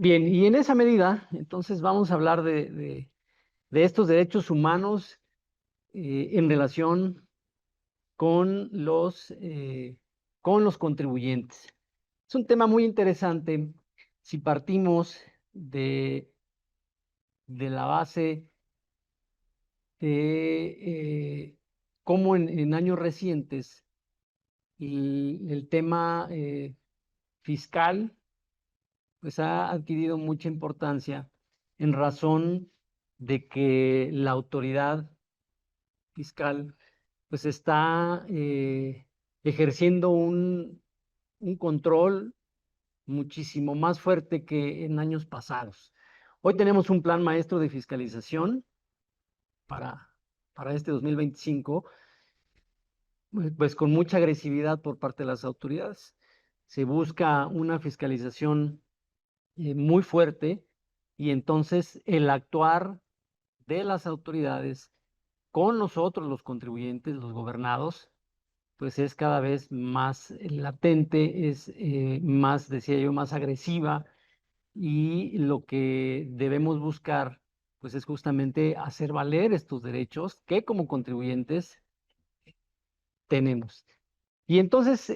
Bien, y en esa medida, entonces vamos a hablar de estos derechos humanos en relación con con los contribuyentes. Es un tema muy interesante si partimos de, de la base de cómo en años recientes el tema fiscal pues ha adquirido mucha importancia en razón de que la autoridad fiscal pues está ejerciendo un control muchísimo más fuerte que en años pasados. Hoy tenemos un plan maestro de fiscalización para, para este 2025, pues con mucha agresividad por parte de las autoridades. Se busca una fiscalización muy fuerte y entonces el actuar de las autoridades con nosotros, los contribuyentes, los gobernados, pues es cada vez más latente, es más, decía yo, más agresiva y lo que debemos buscar, pues es justamente hacer valer estos derechos que como contribuyentes tenemos. Y entonces,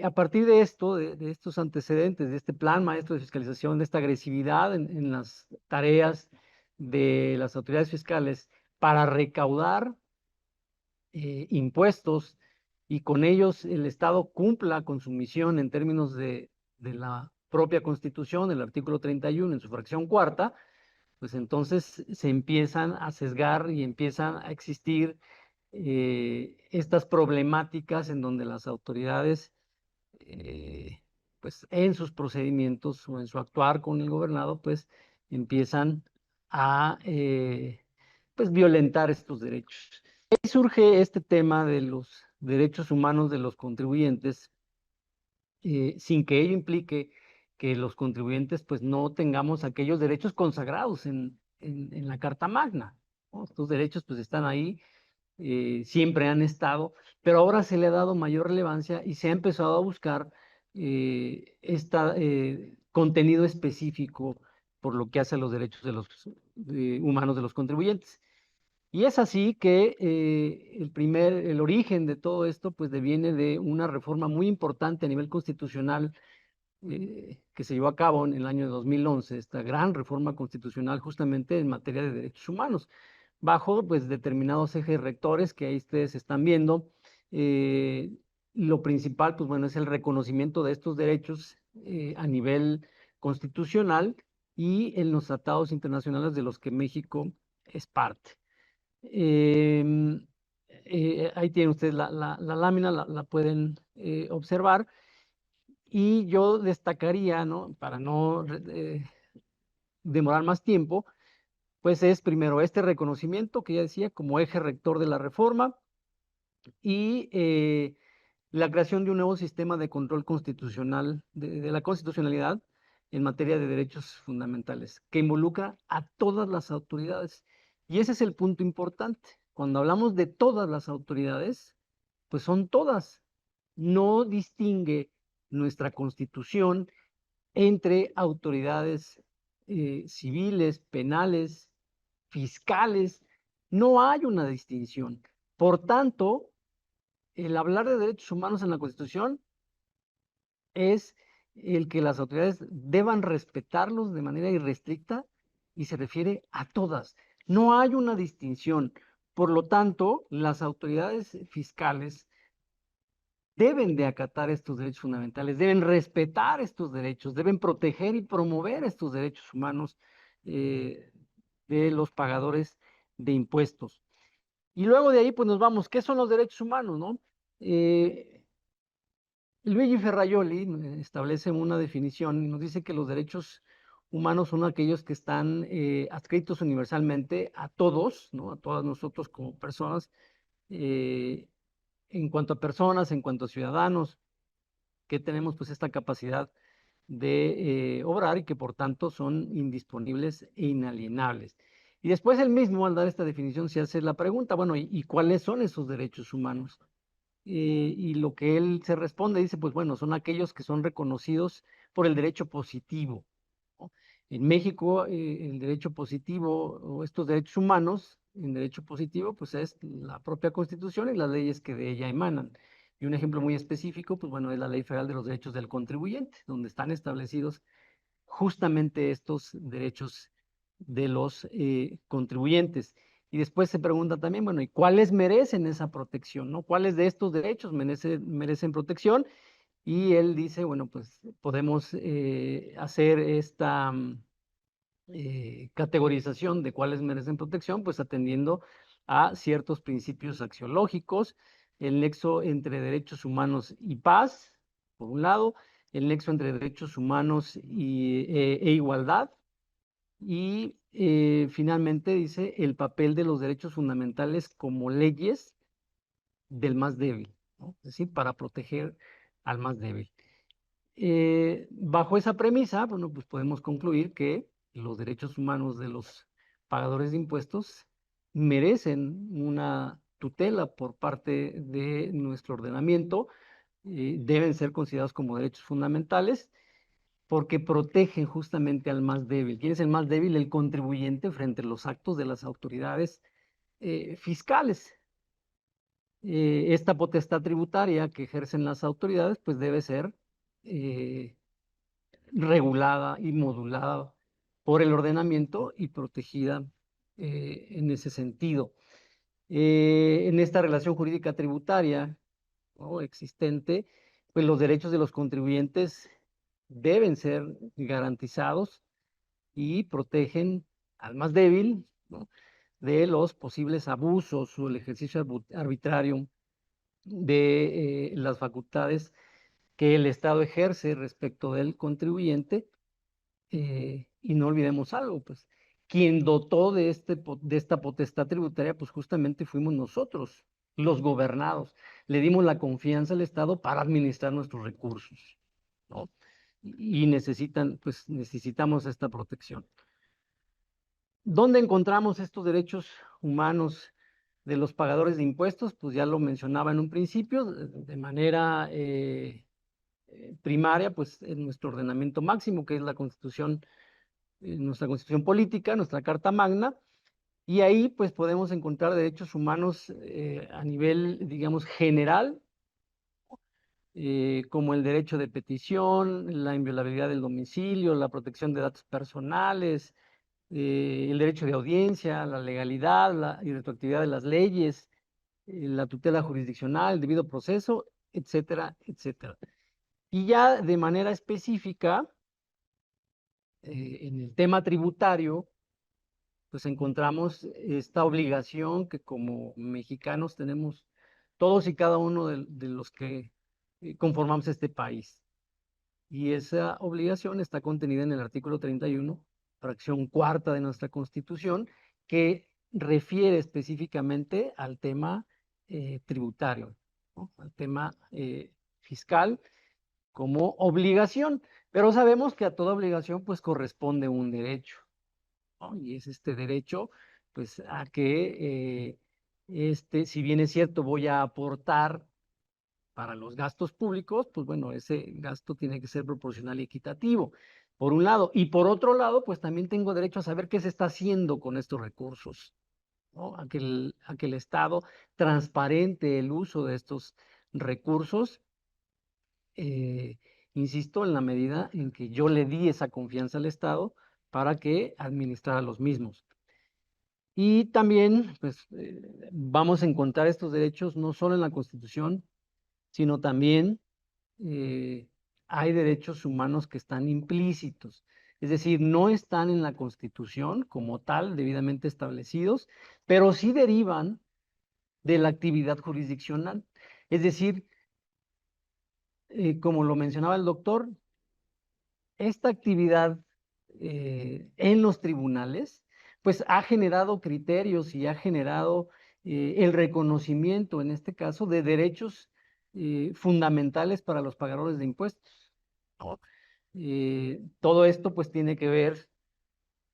a partir de esto, de estos antecedentes, de este plan maestro de fiscalización, de esta agresividad en las tareas de las autoridades fiscales para recaudar impuestos y con ellos el Estado cumpla con su misión en términos de la propia Constitución, el artículo 31 en su fracción cuarta, pues entonces se empiezan a sesgar y empiezan a existir estas problemáticas en donde las autoridades, eh, pues en sus procedimientos o en su actuar con el gobernado, pues empiezan a pues violentar estos derechos. Ahí surge este tema de los derechos humanos de los contribuyentes, sin que ello implique que los contribuyentes pues no tengamos aquellos derechos consagrados en la Carta Magna, ¿no? Estos derechos pues están ahí, siempre han estado, pero ahora se le ha dado mayor relevancia y se ha empezado a buscar este contenido específico por lo que hace a los derechos de los humanos de los contribuyentes. Y es así que el origen de todo esto, pues deviene de una reforma muy importante a nivel constitucional que se llevó a cabo en el año 2011, esta gran reforma constitucional justamente en materia de derechos humanos, bajo pues determinados ejes rectores que ahí ustedes están viendo. Eh, lo principal, pues bueno, es el reconocimiento de estos derechos a nivel constitucional y en los tratados internacionales de los que México es parte. Em, Ahí tienen ustedes la lámina, la pueden observar. Y yo destacaría, ¿no? Para no demorar más tiempo, pues es primero este reconocimiento que ya decía como eje rector de la reforma y la creación de un nuevo sistema de control constitucional, de la constitucionalidad en materia de derechos fundamentales, que involucra a todas las autoridades. Y ese es el punto importante. Cuando hablamos de todas las autoridades, pues son todas. No distingue nuestra constitución entre autoridades civiles, penales, fiscales. No hay una distinción. Por tanto, el hablar de derechos humanos en la Constitución es el que las autoridades deban respetarlos de manera irrestricta y se refiere a todas. No hay una distinción. Por lo tanto, las autoridades fiscales deben de acatar estos derechos fundamentales, deben respetar estos derechos, deben proteger y promover estos derechos humanos eh, de los pagadores de impuestos. Y luego de ahí, pues nos vamos, ¿qué son los derechos humanos, no? Luigi Ferraioli establece una definición y nos dice que los derechos humanos son aquellos que están adscritos universalmente a todos, ¿no? A todas nosotros como personas, eh, en cuanto a personas, en cuanto a ciudadanos, que tenemos pues esta capacidad de obrar y que por tanto son indisponibles e inalienables. Y después él mismo, al dar esta definición, se hace la pregunta, bueno, ¿y cuáles son esos derechos humanos? Y lo que él se responde dice, pues bueno, son aquellos que son reconocidos por el derecho positivo, ¿no? En México, el derecho positivo o estos derechos humanos, en derecho positivo, pues es la propia Constitución y las leyes que de ella emanan. Y un ejemplo muy específico, pues bueno, es la Ley Federal de los Derechos del Contribuyente, donde están establecidos justamente estos derechos de los contribuyentes. Y después se pregunta también, bueno, ¿y cuáles merecen esa protección, no? ¿Cuáles de estos derechos merecen protección? Y él dice, bueno, pues podemos hacer esta categorización de cuáles merecen protección, pues atendiendo a ciertos principios axiológicos, el nexo entre derechos humanos y paz, por un lado, el nexo entre derechos humanos e igualdad, y finalmente dice el papel de los derechos fundamentales como leyes del más débil, ¿no? Es decir, para proteger al más débil. Bajo esa premisa, bueno, pues podemos concluir que los derechos humanos de los pagadores de impuestos merecen una tutela por parte de nuestro ordenamiento, deben ser considerados como derechos fundamentales porque protegen justamente al más débil. ¿Quién es el más débil? El contribuyente frente a los actos de las autoridades fiscales. Esta potestad tributaria que ejercen las autoridades, pues debe ser regulada y modulada por el ordenamiento y protegida en ese sentido. En esta relación jurídica tributaria, ¿no?, existente, pues los derechos de los contribuyentes deben ser garantizados y protegen al más débil, ¿no?, de los posibles abusos o el ejercicio arbitrario de las facultades que el Estado ejerce respecto del contribuyente. Y no olvidemos algo, pues quien dotó de esta potestad tributaria, pues justamente fuimos nosotros, los gobernados. Le dimos la confianza al Estado para administrar nuestros recursos, ¿no? Y necesitamos esta protección. ¿Dónde encontramos estos derechos humanos de los pagadores de impuestos? Pues ya lo mencionaba en un principio, de manera primaria, pues en nuestro ordenamiento máximo, que es la Constitución, nuestra Constitución política, nuestra Carta Magna, y ahí pues podemos encontrar derechos humanos a nivel, digamos, general, como el derecho de petición, la inviolabilidad del domicilio, la protección de datos personales, el derecho de audiencia, la legalidad, la irretroactividad de las leyes, la tutela jurisdiccional, el debido proceso, etcétera, etcétera. Y ya de manera específica, en el tema tributario, pues encontramos esta obligación que como mexicanos tenemos todos y cada uno de los que conformamos este país. Y esa obligación está contenida en el artículo 31, fracción cuarta de nuestra Constitución, que refiere específicamente al tema tributario, ¿no?, al tema fiscal como obligación. Pero sabemos que a toda obligación pues corresponde un derecho, ¿no? Y es este derecho pues a que si bien es cierto voy a aportar para los gastos públicos, pues bueno, ese gasto tiene que ser proporcional y equitativo, por un lado. Y por otro lado, pues también tengo derecho a saber qué se está haciendo con estos recursos, ¿no? A que el Estado transparente el uso de estos recursos, eh, insisto, en la medida en que yo le di esa confianza al Estado para que administrara los mismos. Y también, pues, vamos a encontrar estos derechos no solo en la Constitución, sino también hay derechos humanos que están implícitos. Es decir, no están en la Constitución como tal, debidamente establecidos, pero sí derivan de la actividad jurisdiccional. Es decir, como lo mencionaba el doctor, esta actividad en los tribunales, pues ha generado criterios y ha generado el reconocimiento, en este caso, de derechos fundamentales para los pagadores de impuestos, ¿no? Todo esto pues tiene que ver,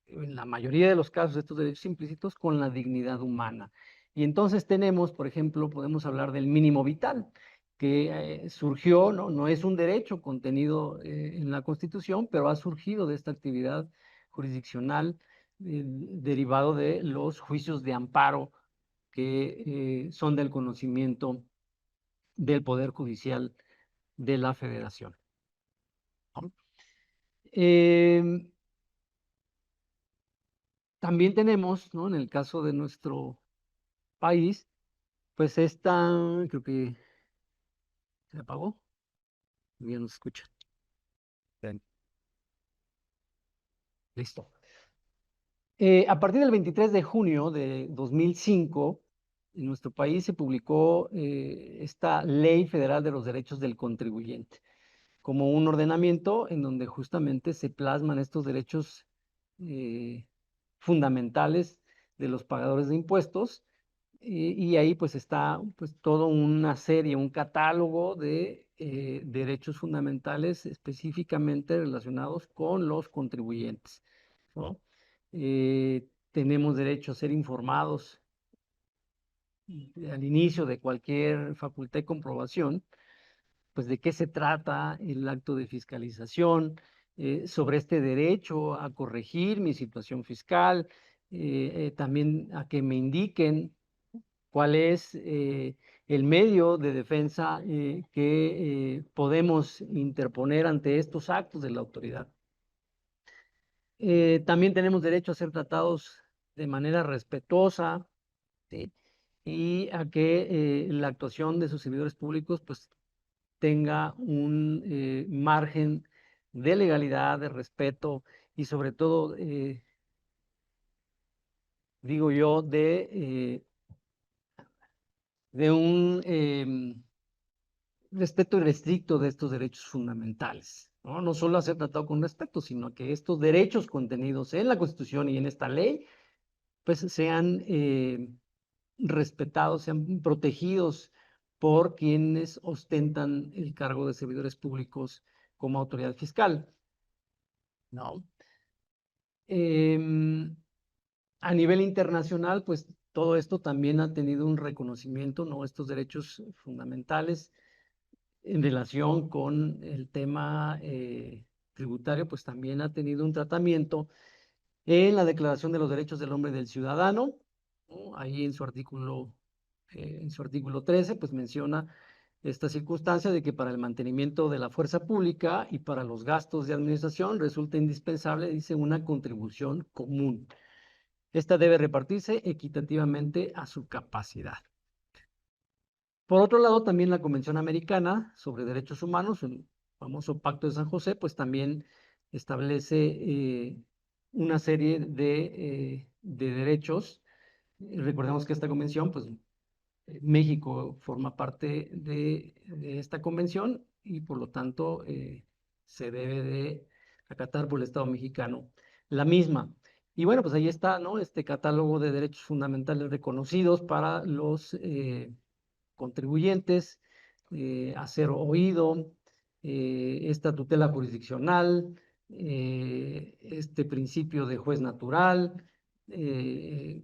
en la mayoría de los casos, estos derechos implícitos, con la dignidad humana. Y entonces tenemos, por ejemplo, podemos hablar del mínimo vital, que surgió, ¿no? No es un derecho contenido en la Constitución, pero ha surgido de esta actividad jurisdiccional derivado de los juicios de amparo que son del conocimiento del Poder Judicial de la Federación. ¿No? También tenemos, ¿no? En el caso de nuestro país, pues creo que se apagó, bien nos escucha. Bien. Listo. A partir del 23 de junio de 2005, en nuestro país se publicó esta Ley Federal de los Derechos del Contribuyente, como un ordenamiento en donde justamente se plasman estos derechos fundamentales de los pagadores de impuestos, y ahí pues está pues toda una serie, un catálogo de derechos fundamentales específicamente relacionados con los contribuyentes, ¿no? Tenemos derecho a ser informados al inicio de cualquier facultad de comprobación, pues de qué se trata el acto de fiscalización, sobre este derecho a corregir mi situación fiscal, también a que me indiquen cuál es el medio de defensa que podemos interponer ante estos actos de la autoridad. También tenemos derecho a ser tratados de manera respetuosa, ¿sí? Y a que la actuación de sus servidores públicos pues tenga un margen de legalidad, de respeto y sobre todo, digo yo, de un respeto irrestricto de estos derechos fundamentales, ¿no? No solo a ser tratado con respeto, sino que estos derechos contenidos en la Constitución y en esta ley, pues sean respetados, sean protegidos por quienes ostentan el cargo de servidores públicos como autoridad fiscal, ¿no? A nivel internacional, pues todo esto también ha tenido un reconocimiento, ¿no? Estos derechos fundamentales en relación con el tema tributario, pues también ha tenido un tratamiento en la Declaración de los Derechos del Hombre y del Ciudadano, ¿no? Ahí en su artículo 13, pues menciona esta circunstancia de que para el mantenimiento de la fuerza pública y para los gastos de administración resulta indispensable, dice, una contribución común. Esta debe repartirse equitativamente a su capacidad. Por otro lado, también la Convención Americana sobre Derechos Humanos, el famoso Pacto de San José, pues también establece una serie de derechos. Recordemos que esta convención, pues México forma parte de esta convención y por lo tanto se debe de acatar por el Estado mexicano la misma. Y bueno, pues ahí está, ¿no? Este catálogo de derechos fundamentales reconocidos para los contribuyentes, a ser oído, esta tutela jurisdiccional, este principio de juez natural,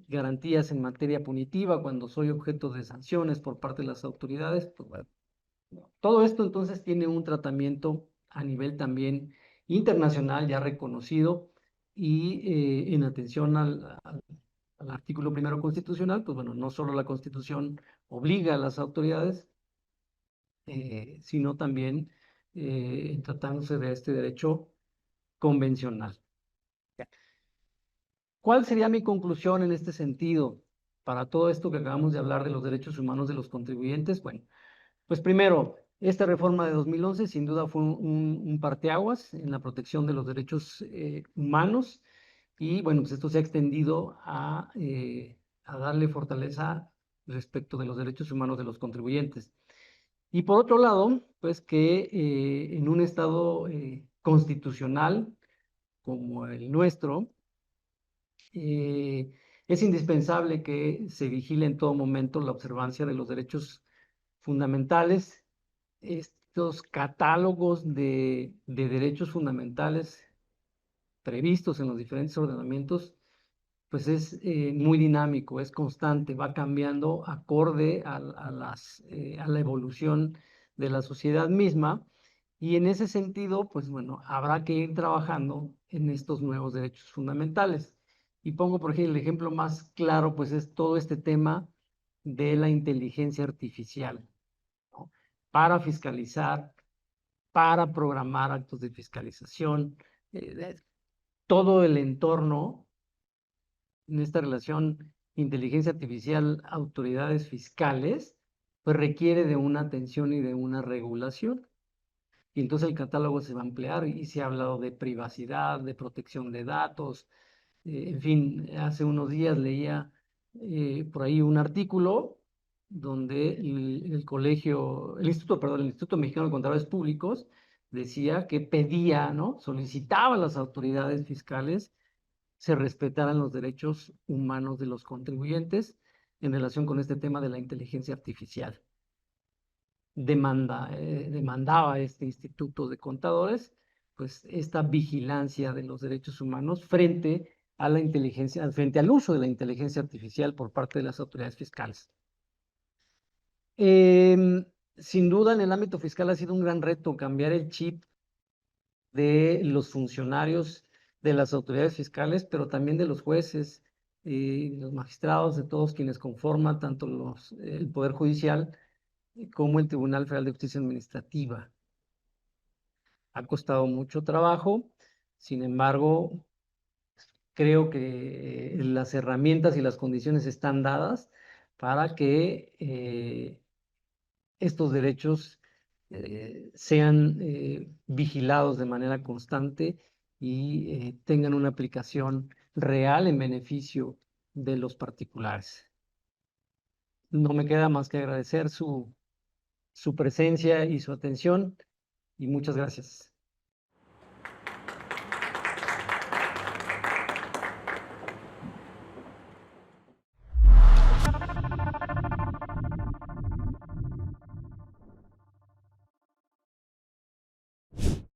garantías en materia punitiva cuando soy objeto de sanciones por parte de las autoridades. Pues, bueno, todo esto entonces tiene un tratamiento a nivel también internacional ya reconocido y en atención al artículo primero constitucional, pues bueno, no solo la Constitución obliga a las autoridades, sino también tratándose de este derecho convencional. ¿Cuál sería mi conclusión en este sentido para todo esto que acabamos de hablar de los derechos humanos de los contribuyentes? Bueno, pues primero, esta reforma de 2011 sin duda fue un parteaguas en la protección de los derechos humanos y bueno, pues esto se ha extendido a darle fortaleza respecto de los derechos humanos de los contribuyentes. Y por otro lado, pues que en un estado constitucional como el nuestro, es indispensable que se vigile en todo momento la observancia de los derechos fundamentales. Estos catálogos de derechos fundamentales previstos en los diferentes ordenamientos, pues es muy dinámico, es constante, va cambiando acorde a la evolución de la sociedad misma. Y en ese sentido, pues bueno, habrá que ir trabajando en estos nuevos derechos fundamentales. Y pongo, por ejemplo, el ejemplo más claro, pues es todo este tema de la inteligencia artificial, ¿no? Para fiscalizar, para programar actos de fiscalización, todo el entorno en esta relación inteligencia artificial, autoridades fiscales, pues requiere de una atención y de una regulación. Y entonces el catálogo se va a ampliar y se ha hablado de privacidad, de protección de datos. En fin, hace unos días leía por ahí un artículo donde el Instituto Mexicano de Contadores Públicos decía que pedía, ¿no? Solicitaba a las autoridades fiscales se respetaran los derechos humanos de los contribuyentes en relación con este tema de la inteligencia artificial. Demandaba este Instituto de Contadores, pues esta vigilancia de los derechos humanos frente a la inteligencia, frente al uso de la inteligencia artificial por parte de las autoridades fiscales. Sin duda, en el ámbito fiscal ha sido un gran reto cambiar el chip de los funcionarios de las autoridades fiscales, pero también de los jueces y los magistrados, de todos quienes conforman tanto el Poder Judicial como el Tribunal Federal de Justicia Administrativa. Ha costado mucho trabajo, sin embargo, creo que las herramientas y las condiciones están dadas para que estos derechos sean vigilados de manera constante y tengan una aplicación real en beneficio de los particulares. No me queda más que agradecer su presencia y su atención y muchas gracias.